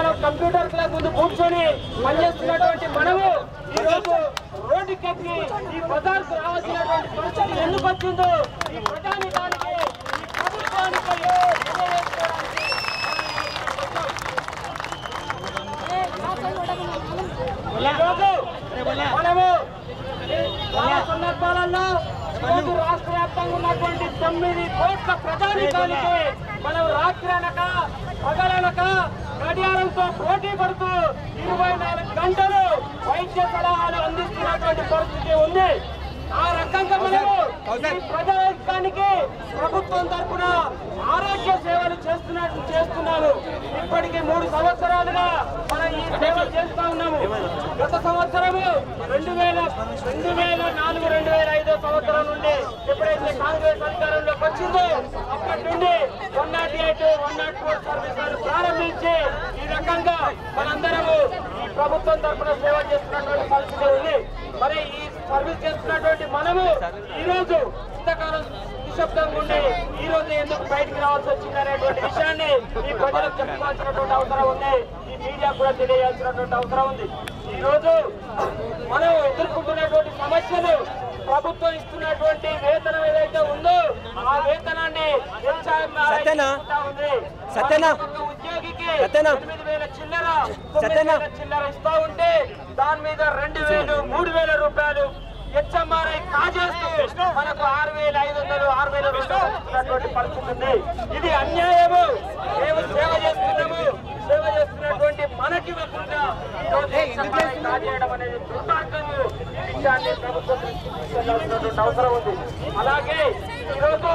మనం computer class ముందు కూర్చొని పనిచేస్తున్నటువంటి మనము ఈ రోజు రోడ్డుకెక్కి ఈ బజార్కు రావాల్సినటువంటి పరిస్థితి ఎందుకు వచ్చిందో ఈ ప్రజానికానికి ఈ ప్రభుత్వానికి మనము సందర్భాలలో ఈరోజు రాష్ట్ర వ్యాప్తంగా ఉన్నటువంటి 9 కోట్ల ప్రజానికానికి మనం రాత్రి అనక పగలనక గడియారంతో పోటీ పడుతూ 24 గంటలు వైద్య సలహాలు అందిస్తున్నటువంటి పరిస్థితి ఉంది. ఆ రకంగా మనము ప్రజానికానికి ప్రభుత్వం తరఫున ఆరోగ్య సేవలు చేస్తున్నాము. ఇప్పటికీ 3 సంవత్సరాలుగా మనం ఈ సేవలు చేస్తా ఉన్నాము. గత సంవత్సరము 2004-2005 సంవత్సరం నుండి ఎప్పుడైతే కాంగ్రెస్ అధికారంలోకి వచ్చిందో అప్పటి నుండి 108, 104 సర్వీసులు ప్రారంభించి ఈ రకంగా మనందరము ఈ ప్రభుత్వం తరఫున సేవ చేస్తున్నటువంటి పరిస్థితి ఉంది. మరి ఈ సర్వీస్ చేస్తున్నటువంటి మనము ఈ రోజు ఇంతకాలం నిశ్శబ్దంగా ఉండి ఈ రోజు ఎందుకు బయటికి రావాల్సి వచ్చింది అనేటువంటి విషయాన్ని ఈ ప్రజలకు చెప్పాల్సినటువంటి అవసరం ఉంది. ఈ మీడియా కూడా తెలియాల్సినటువంటి అవసరం ఉంది. ఈ రోజు మనం ఎదుర్కొంటున్నటువంటి సమస్యలు ప్రభుత్వం ఇస్తున్నటువంటి వేతనం ఏదైతే ఉందో ఆ వేతనాన్ని ఉద్యోగికి 8,000 చిల్లర ఇస్తా ఉంటే దాని మీద 2,000, 3,000 రూపాయలు హెచ్ఎంఆర్ఐ కాజేస్తూ మనకు 6,500, 6,000 రూపాయలు ఇస్తున్నటువంటి పరిస్థితి ఉంది. ఇది అన్యాయము. మేము సేవ చేస్తున్నటువంటి మనకి ఇవ్వకుండా కాజేయడం అనేది దుర్మార్గము. ఈ విషయాన్ని ప్రభుత్వం తీసుకెళ్లాల్సినటువంటి అవసరం ఉంది. అలాగే ఈరోజు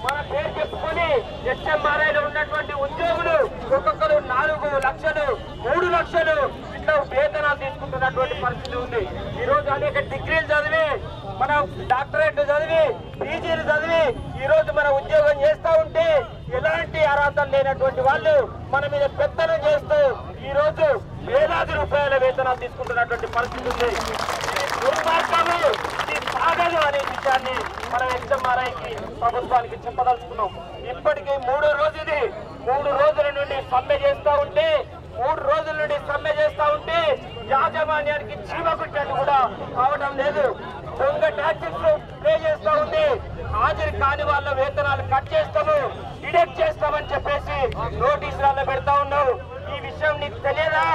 మన పేరు చెప్పుకొని హెచ్ఎంఆర్ఐలో ఉన్నటువంటి ఉద్యోగులు ఒక్కొక్కరు 4 లక్షలు, 3 లక్షలు ఇట్లా వేతనాలు తీసుకుంటున్నటువంటి పరిస్థితి ఉంది. ఈ రోజు అనేక డిగ్రీలు చదివి మనం డాక్టరేట్ చదివి పీజీలు చదివి ఈ రోజు మన ఉద్యోగం చేస్తూ ఉంటే ఎలాంటి అర్హతలు లేనటువంటి వాళ్ళు మన మీద పెత్తనం చేస్తూ ఈ రోజు వేలాది రూపాయల వేతనాలు తీసుకుంటున్నటువంటి పరిస్థితి ఉంది. దుర్మార్గము, ఇది సాగదు అనే విషయాన్ని మనం హెచ్ఎంఆర్ఐకి ప్రభుత్వానికి చెప్పదలుచుకున్నాం. ఇప్పటికీ 3వ రోజు ఇది. 3 రోజుల నుండి సమ్మె చేస్తూ ఉంటే యాజమాన్యానికి చీమకుట్టని కూడా కావడం లేదు. దొంగ ట్యాక్సెస్ పే చేస్తూ ఉంది. హాజరు కాని వాళ్ళ వేతనాలు కట్ చేస్తాము, డిడక్ట్ చేస్తామని చెప్పేసి నోటీసులలో పెడతా ఉన్నావు. ఈ విషయం నీకు తెలియదా?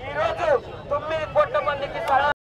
ఈ రోజు 9 కోట్ల మందికి